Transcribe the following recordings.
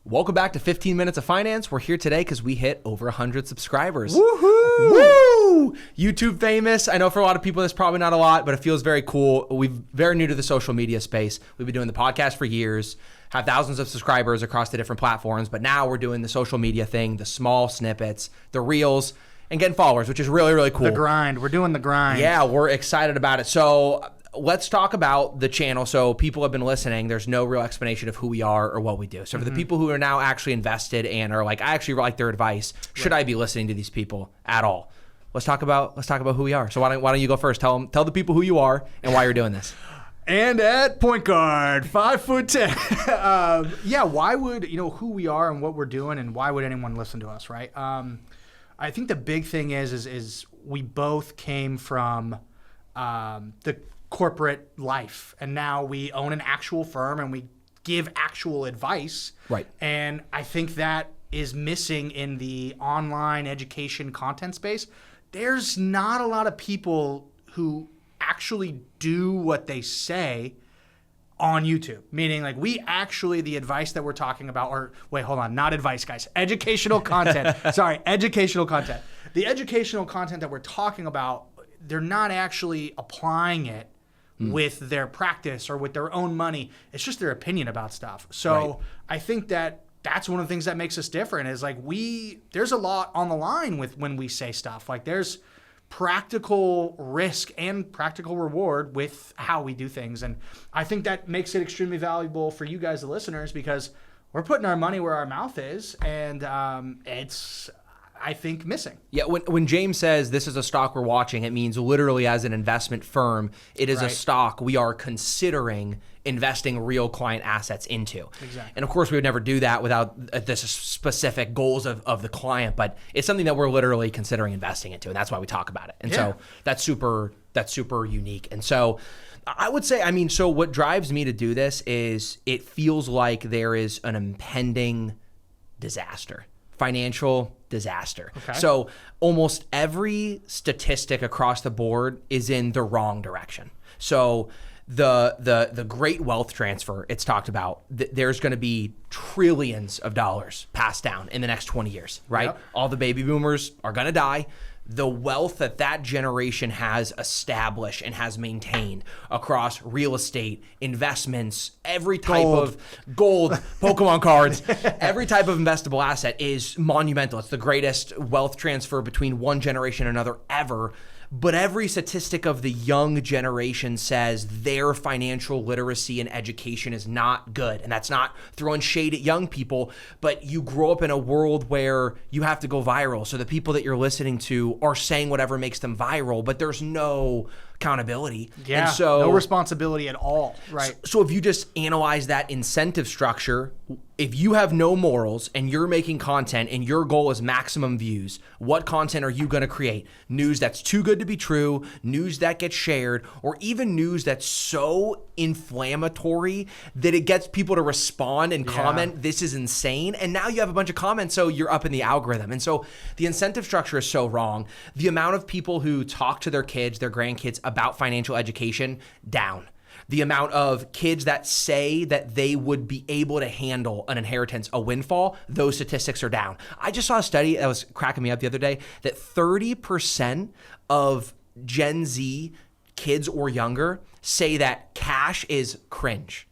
Welcome back to 15 Minutes of Finance. We're here today because we hit over 100 subscribers. Woohoo! Woo! YouTube famous. I know for a lot of people that's probably not a lot, but it feels very cool. We're very new to the social media space. We've been doing the podcast for years, have thousands of subscribers across the different platforms, but now we're doing the social media thing, the small snippets, the reels, and getting followers, which is really, really cool. The grind. We're doing the grind. Yeah, we're excited about it. So let's talk about the channel. So people have been listening. There's no real explanation of who we are or what we do. So for the people who are now actually invested and are like, I actually like their advice, should I be listening to these people at all? Let's talk about who we are. So why don't you go first? Tell the people who you are and why you're doing this. And at point guard, 5'10". Yeah, why would, who we are and what we're doing and why would anyone listen to us, right? I think the big thing is we both came from the corporate life, and now we own an actual firm and we give actual advice. Right. And I think that is missing in the online education content space. There's not a lot of people who actually do what they say on YouTube, meaning like we actually, the advice that we're talking about, or wait, hold on, not advice, guys, educational content. Sorry, educational content. The educational content that we're talking about, they're not actually applying it with their practice or with their own money. It's just their opinion about stuff. So Right. I think that's one of the things that makes us different is like there's a lot on the line with when we say stuff. Like there's practical risk and practical reward with how we do things. And I think that makes it extremely valuable for you guys, the listeners, because we're putting our money where our mouth is. And it's, I think, missing. Yeah, when James says this is a stock we're watching, it means literally as an investment firm, it is a stock we are considering investing real client assets into. Exactly. And of course, we would never do that without the specific goals of the client, but it's something that we're literally considering investing into, and that's why we talk about it. And so that's super unique. And so I would say, so what drives me to do this is it feels like there is an impending disaster. Financial disaster. Okay. So almost every statistic across the board is in the wrong direction. So the great wealth transfer, it's talked about, there's going to be trillions of dollars passed down in the next 20 years, right? Yep. All the baby boomers are going to die. The wealth that generation has established and has maintained across real estate, investments, every type of gold, Pokemon cards, every type of investable asset is monumental. It's the greatest wealth transfer between one generation and another ever. But every statistic of the young generation says their financial literacy and education is not good. And that's not throwing shade at young people, but you grow up in a world where you have to go viral. So the people that you're listening to are saying whatever makes them viral, but there's no accountability. Yeah, and so, no responsibility at all. Right. So if you just analyze that incentive structure, if you have no morals and you're making content and your goal is maximum views, what content are you going to create? News that's too good to be true, news that gets shared, or even news that's so inflammatory that it gets people to respond and comment, this is insane. And now you have a bunch of comments, so you're up in the algorithm. And so the incentive structure is so wrong. The amount of people who talk to their kids, their grandkids about financial education, down. The amount of kids that say that they would be able to handle an inheritance, a windfall, those statistics are down. I just saw a study that was cracking me up the other day that 30% of Gen Z kids or younger say that cash is cringe.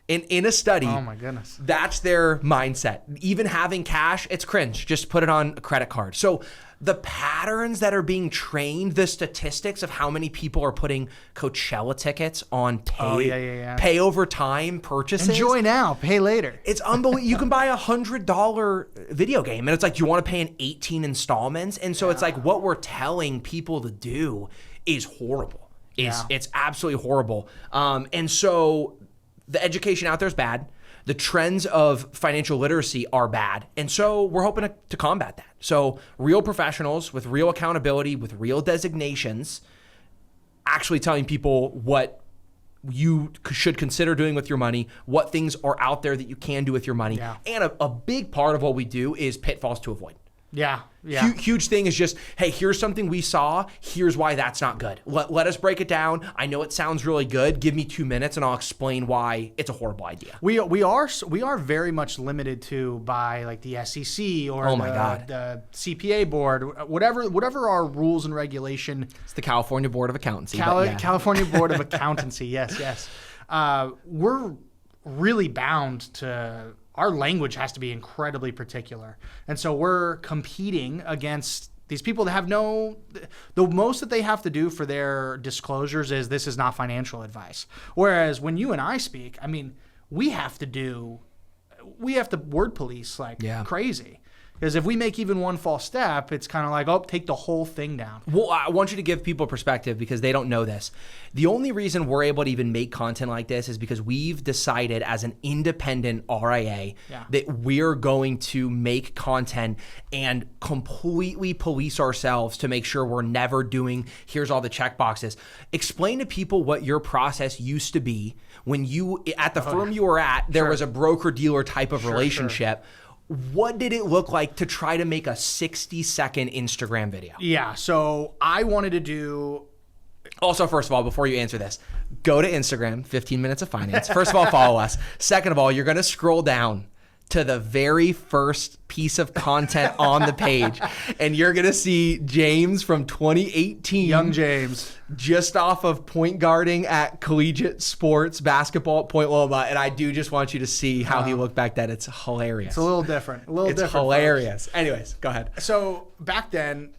In a study, oh my goodness, that's their mindset. Even having cash, it's cringe. Just put it on a credit card. So the patterns that are being trained, the statistics of how many people are putting Coachella tickets on pay over time purchases. Enjoy now, pay later. It's unbelievable. You can buy $100 video game and it's like, do you want to pay in 18 installments? And so it's like what we're telling people to do is horrible. It's absolutely horrible. And so the education out there is bad. The trends of financial literacy are bad. And so we're hoping to combat that. So real professionals with real accountability, with real designations, actually telling people what you should consider doing with your money, what things are out there that you can do with your money. Yeah. And a big part of what we do is pitfalls to avoid. Yeah. Yeah. Huge thing is just, hey, here's something we saw. Here's why that's not good. Let us break it down. I know it sounds really good. Give me 2 minutes and I'll explain why it's a horrible idea. We are very much limited to by like the SEC or the CPA board, whatever our rules and regulation. It's the California Board of Accountancy. California Board of Accountancy. Yes. We're really bound to. Our language has to be incredibly particular. And so we're competing against these people that have the most that they have to do for their disclosures is this is not financial advice. Whereas when you and I speak, I mean, we have to word police like crazy. Because if we make even one false step, it's kind of like, oh, take the whole thing down. Well, I want you to give people perspective because they don't know this. The only reason we're able to even make content like this is because we've decided as an independent RIA that we're going to make content and completely police ourselves to make sure we're never doing, here's all the check boxes. Explain to people what your process used to be when you, at the firm you were at, there was a broker-dealer type of relationship. What did it look like to try to make a 60-second Instagram video? Yeah, so I wanted to do... Also, first of all, before you answer this, go to Instagram, 15 Minutes of Finance. First of all, follow us. Second of all, you're going to scroll down to the very first piece of content on the page, and you're going to see James from 2018. Young James. Just off of point guarding at collegiate sports basketball at Point Loma, and I do just want you to see how he looked back then. It's hilarious. It's a little different. It's hilarious. Folks. Anyways, go ahead. So back then,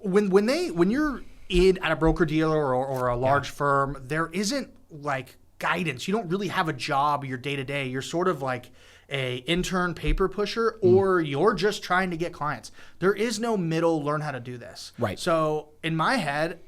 when you're at a broker dealer or a large firm, there isn't like guidance. You don't really have a job. Your day to day. You're sort of like a intern paper pusher, or you're just trying to get clients. There is no middle. Learn how to do this. Right. So in my head,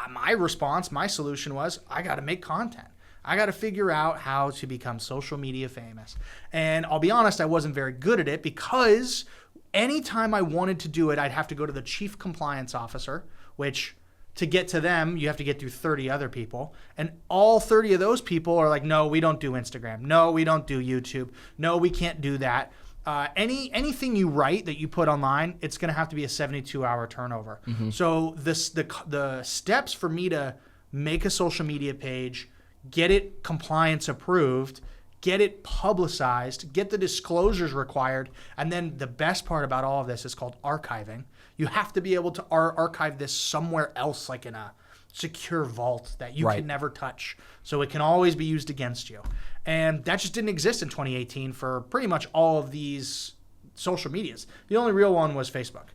my solution was I got to make content. I got to figure out how to become social media famous. And I'll be honest, I wasn't very good at it because anytime I wanted to do it, I'd have to go to the chief compliance officer, which to get to them, you have to get through 30 other people. And all 30 of those people are like, no, we don't do Instagram. No, we don't do YouTube. No, we can't do that. Anything you write that you put online, it's going to have to be a 72-hour turnover. Mm-hmm. So the steps for me to make a social media page, get it compliance approved, get it publicized, get the disclosures required, and then the best part about all of this is called archiving. You have to be able to archive this somewhere else, like in a secure vault that you can never touch, so it can always be used against you. And that just didn't exist in 2018 for pretty much all of these social medias. The only real one was Facebook.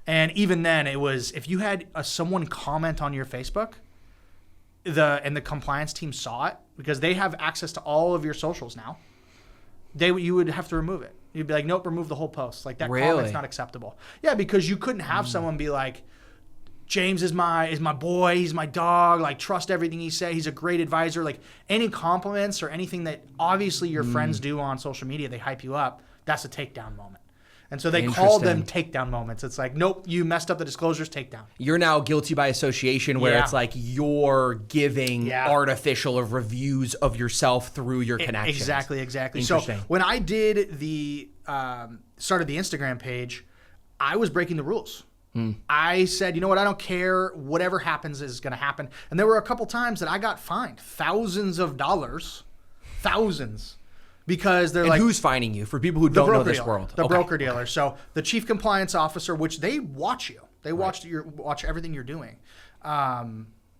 And even then, it was if you had someone comment on your Facebook, the compliance team saw it because they have access to all of your socials now. You would have to remove it. You'd be like, nope, remove the whole post. Like that comment's not acceptable. Yeah, because you couldn't have someone be like, James is my boy, he's my dog, like trust everything he says, he's a great advisor. Like any compliments or anything that obviously your friends do on social media, they hype you up, that's a takedown moment. And so they call them takedown moments. It's like, nope, you messed up the disclosures, takedown. You're now guilty by association where it's like you're giving artificial reviews of yourself through your connections. Exactly. So when I did started the Instagram page, I was breaking the rules. I said, you know what, I don't care. Whatever happens is going to happen. And there were a couple times that I got fined thousands of dollars. Because they're like... who's fining you? For people who don't know this world. The broker dealer. So the chief compliance officer, which they watch you. They watch everything you're doing.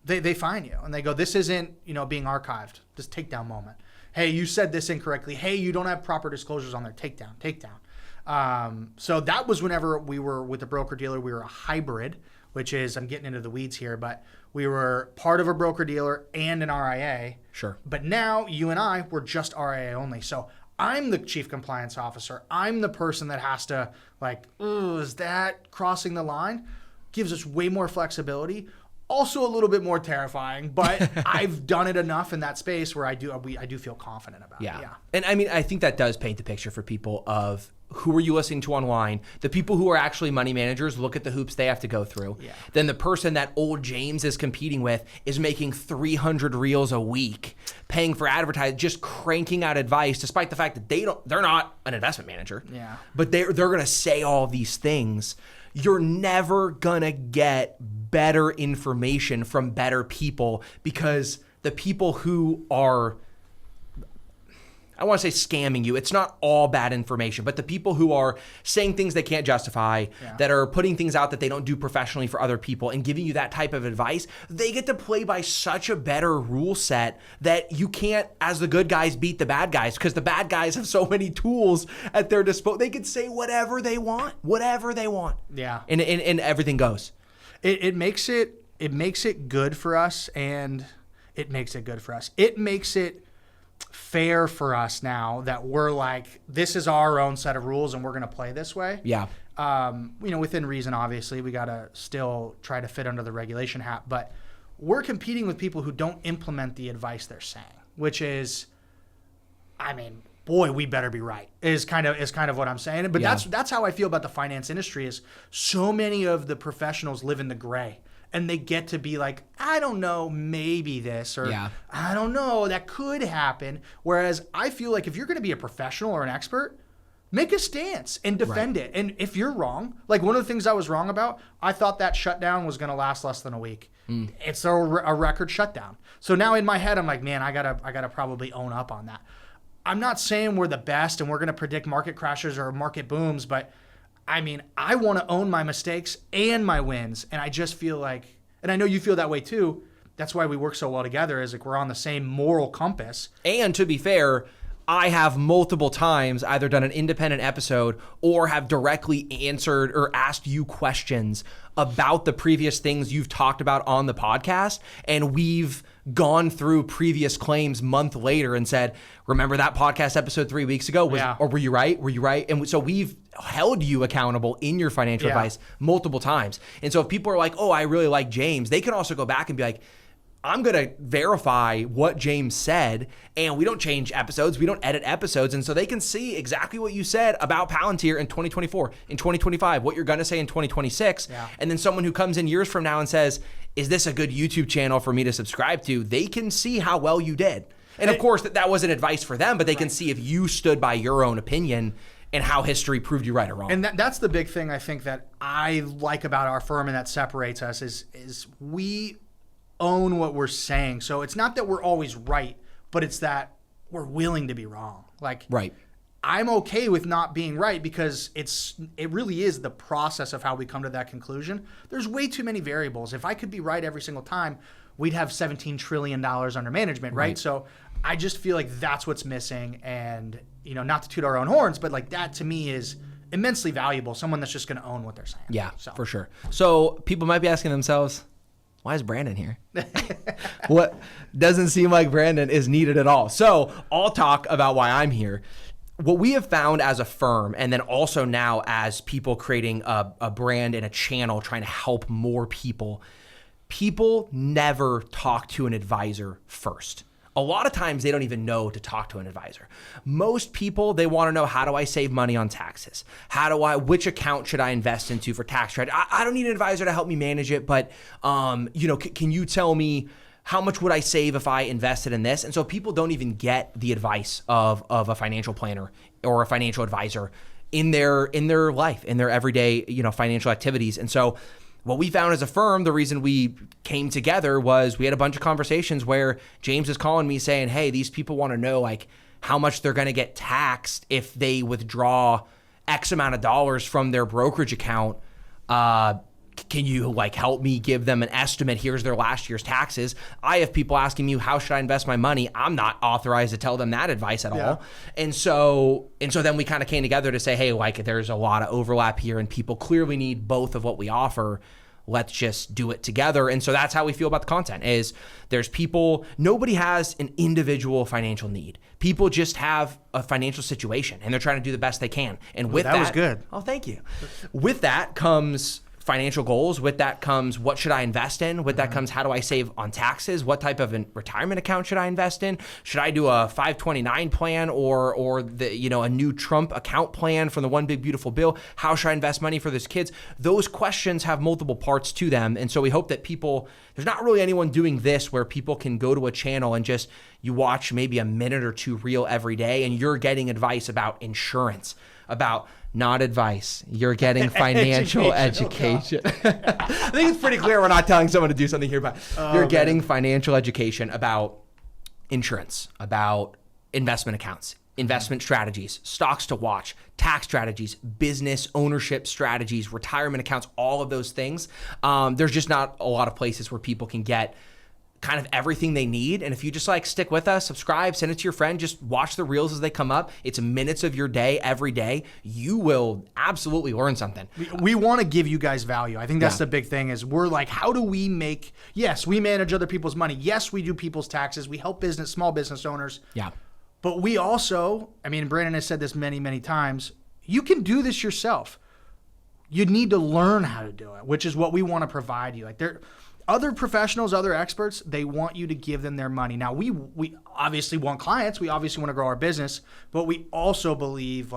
They fine you. And they go, this isn't being archived. This takedown moment. Hey, you said this incorrectly. Hey, you don't have proper disclosures on there. Takedown. So that was whenever we were with the broker dealer. We were a hybrid, which is, I'm getting into the weeds here, but we were part of a broker dealer and an RIA. Sure. But now you and I were just RIA only. So I'm the chief compliance officer. I'm the person that has to is that crossing the line? Gives us way more flexibility. Also a little bit more terrifying, but I've done it enough in that space where I do feel confident about it. Yeah. And I mean, I think that does paint the picture for people of who are you listening to online? The people who are actually money managers, look at the hoops they have to go through. Yeah. Then the person that old James is competing with is making 300 reels a week, paying for advertising, just cranking out advice, despite the fact that they're not an investment manager. Yeah. But they're going to say all these things. You're never going to get better information from better people, because the people who are, I want to say scamming you, it's not all bad information, but the people who are saying things they can't justify, that are putting things out that they don't do professionally for other people and giving you that type of advice, they get to play by such a better rule set that you can't, as the good guys, beat the bad guys, because the bad guys have so many tools at their disposal. They could say whatever they want. Yeah. And everything goes. It makes it good for us, and it makes it good for us. It makes it fair for us now that we're like, this is our own set of rules and we're going to play this way. Yeah. Within reason, obviously, we got to still try to fit under the regulation hat, but we're competing with people who don't implement the advice they're saying, which is, I mean, boy, we better be right, is kind of what I'm saying. But that's how I feel about the finance industry, is so many of the professionals live in the gray. And they get to be like, I don't know, maybe this, or I don't know, that could happen. Whereas I feel like if you're going to be a professional or an expert, make a stance and defend it. And if you're wrong, like one of the things I was wrong about, I thought that shutdown was going to last less than a week. It's a record shutdown. So now in my head, I'm like, man, I gotta probably own up on that. I'm not saying we're the best and we're going to predict market crashes or market booms, but I mean, I want to own my mistakes and my wins. And I just feel like, and I know you feel that way too. That's why we work so well together, is like we're on the same moral compass. And to be fair, I have multiple times either done an independent episode or have directly answered or asked you questions about the previous things you've talked about on the podcast. And we've gone through previous claims month later and said, remember that podcast episode 3 weeks ago? Or were you right? Were you right? And so we've held you accountable in your financial advice multiple times. And so if people are like, oh, I really like James, they can also go back and be like, I'm going to verify what James said, and we don't change episodes. We don't edit episodes. And so they can see exactly what you said about Palantir in 2024, in 2025, what you're going to say in 2026. And then someone who comes in years from now and says, is this a good YouTube channel for me to subscribe to? They can see how well you did. And of course, that wasn't advice for them, but they can see if you stood by your own opinion and how history proved you right or wrong. And that's the big thing I think that I like about our firm and that separates us is we own what we're saying. So it's not that we're always right, but it's that we're willing to be wrong. Like, I'm okay with not being right, because it really is the process of how we come to that conclusion. There's way too many variables. If I could be right every single time, we'd have $17 trillion under management, right? So I just feel like that's what's missing. And, not to toot our own horns, but like that to me is immensely valuable. Someone that's just going to own what they're saying. Yeah, for sure. So people might be asking themselves, why is Brandon here? What doesn't seem like Brandon is needed at all. So I'll talk about why I'm here. What we have found as a firm, and then also now as people creating a brand and a channel trying to help more people never talk to an advisor first. A lot of times they don't even know to talk to an advisor. Most people, they want to know, how do I save money on taxes? Which account should I invest into for tax credit? I don't need an advisor to help me manage it, but can you tell me how much would I save if I invested in this? And so people don't even get the advice of a financial planner or a financial advisor in their life, in their everyday, financial activities. And so what we found as a firm, the reason we came together was we had a bunch of conversations where James is calling me saying, hey, these people want to know like how much they're going to get taxed if they withdraw X amount of dollars from their brokerage account. Can you like help me give them an estimate? Here's their last year's taxes. I have people asking me, how should I invest my money? I'm not authorized to tell them that advice at all. And so then we kind of came together to say, hey, like there's a lot of overlap here and people clearly need both of what we offer. Let's just do it together. And so that's how we feel about the content is there's people, nobody has an individual financial need. People just have a financial situation and they're trying to do the best they can. And with that was good. Oh, thank you. With that comes financial goals. With that comes, what should I invest in? With that comes, how do I save on taxes? What type of retirement account should I invest in? Should I do a 529 plan or a new Trump account plan from the One Big Beautiful Bill? How should I invest money for those kids? Those questions have multiple parts to them. And so we hope that there's not really anyone doing this where people can go to a channel and just, you watch maybe a minute or two reel every day and you're getting advice about insurance, not advice. You're getting financial education. I think it's pretty clear we're not telling someone to do something here, but you're getting financial education about insurance, about investment accounts, investment strategies, stocks to watch, tax strategies, business ownership strategies, retirement accounts, all of those things. There's just not a lot of places where people can get kind of everything they need. And if you just stick with us, subscribe, send it to your friend, just watch the reels as they come up. It's minutes of your day every day. You will absolutely learn something. We want to give you guys value. I think that's the big thing is we're how do we yes, we manage other people's money. Yes, we do people's taxes. We help small business owners. Yeah. But we also, Brandon has said this many, many times, you can do this yourself. You need to learn how to do it, which is what we want to provide you. Other professionals, other experts, they want you to give them their money. Now, we obviously want clients. We obviously want to grow our business. But we also believe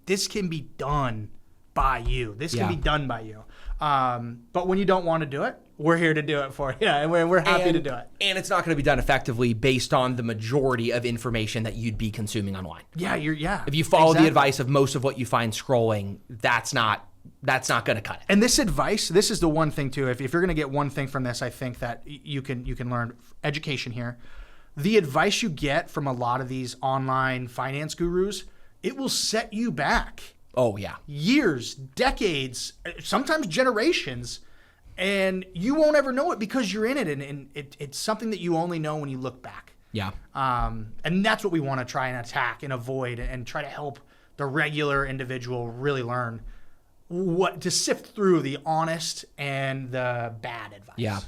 this can be done by you. This can be done by you. But when you don't want to do it, we're here to do it for you. And we're happy to do it. And it's not going to be done effectively based on the majority of information that you'd be consuming online. If If you follow the advice of most of what you find scrolling, that's not going to cut it. And this advice, this is the one thing too. If you're going to get one thing from this, I think that you can learn education here. The advice you get from a lot of these online finance gurus, it will set you back. Oh yeah. Years, decades, sometimes generations, and you won't ever know it because you're in it, and it's something that you only know when you look back. Yeah. And that's what we want to try and attack and avoid, and try to help the regular individual really learn what to sift through the honest and the bad advice. Yeah.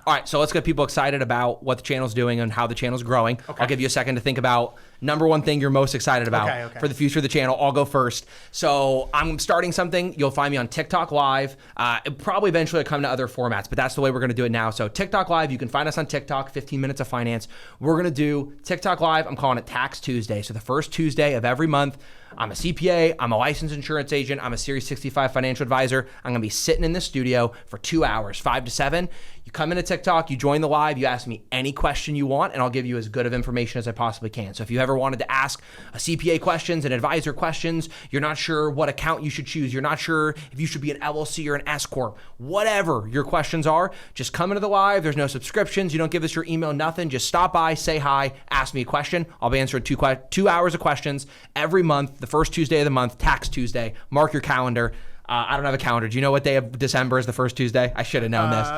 All right, so let's get people excited about what the channel's doing and how the channel's growing. Okay. I'll give you a second to think about number one thing you're most excited about for the future of the channel. I'll go first. So I'm starting something. You'll find me on TikTok Live. It probably eventually will come to other formats, but that's the way we're going to do it now. So TikTok Live, you can find us on TikTok, 15 Minutes of Finance. We're going to do TikTok Live. I'm calling it Tax Tuesday. So the first Tuesday of every month, I'm a CPA, I'm a licensed insurance agent, I'm a Series 65 financial advisor. I'm gonna be sitting in the studio for 2 hours, 5 to 7. You come into TikTok, you join the live, you ask me any question you want, and I'll give you as good of information as I possibly can. So if you ever wanted to ask a CPA questions, an advisor questions, you're not sure what account you should choose, you're not sure if you should be an LLC or an S Corp, whatever your questions are, just come into the live. There's no subscriptions, you don't give us your email, nothing. Just stop by, say hi, ask me a question. I'll be answering 2 hours of questions every month. The first Tuesday of the month, Tax Tuesday. Mark your calendar. I don't have a calendar. Do you know what day of December is the first Tuesday? I should have known this.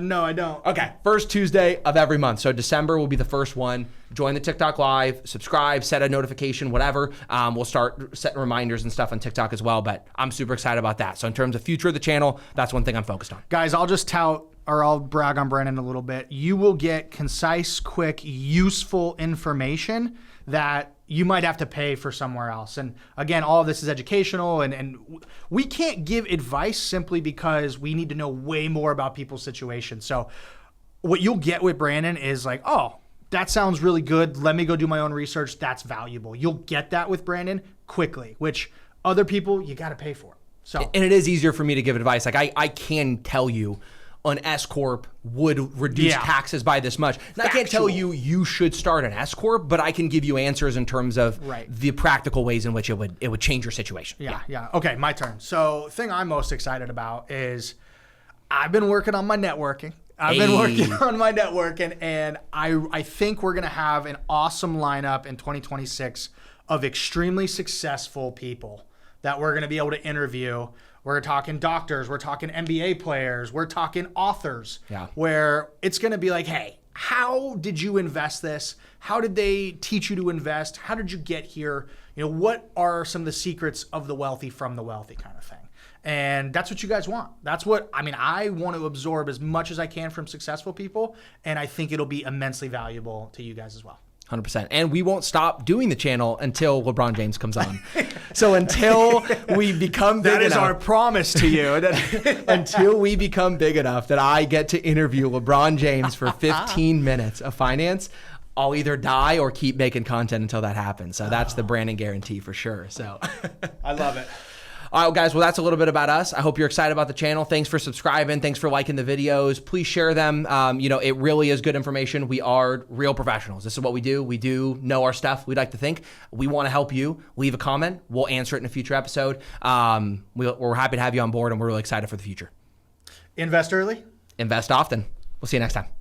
No, I don't. Okay, first Tuesday of every month. So December will be the first one. Join the TikTok Live, subscribe, set a notification, whatever. We'll start setting reminders and stuff on TikTok as well, but I'm super excited about that. So in terms of future of the channel, that's one thing I'm focused on. Guys, I'll just I'll brag on Brandon a little bit. You will get concise, quick, useful information that you might have to pay for somewhere else. And again, all of this is educational, and we can't give advice simply because we need to know way more about people's situations. So what you'll get with Brandon is oh, that sounds really good. Let me go do my own research. That's valuable. You'll get that with Brandon quickly, which other people, you got to pay for. So, and it is easier for me to give advice. I can tell you an S Corp would reduce taxes by this much. And I can't tell you should start an S Corp, but I can give you answers in terms of the practical ways in which it would change your situation. Yeah. Okay, my turn. So thing I'm most excited about is I've been working on my networking. And I think we're going to have an awesome lineup in 2026 of extremely successful people that we're going to be able to interview. We're talking doctors, we're talking NBA players, we're talking authors, where it's going to be hey, how did you invest this? How did they teach you to invest? How did you get here? What are some of the secrets of the wealthy from the wealthy kind of thing? And that's what you guys want. That's what, I want to absorb as much as I can from successful people, and I think it'll be immensely valuable to you guys as well. 100%. And we won't stop doing the channel until LeBron James comes on. So until we become big enough. That is our promise to you. Until we become big enough that I get to interview LeBron James for 15 minutes of finance, I'll either die or keep making content until that happens. So that's the branding guarantee for sure. So I love it. All right, guys, well, that's a little bit about us. I hope you're excited about the channel. Thanks for subscribing. Thanks for liking the videos. Please share them. It really is good information. We are real professionals. This is what we do. We do know our stuff, we'd like to think. We want to help you. Leave a comment. We'll answer it in a future episode. We're happy to have you on board, and we're really excited for the future. Invest early. Invest often. We'll see you next time.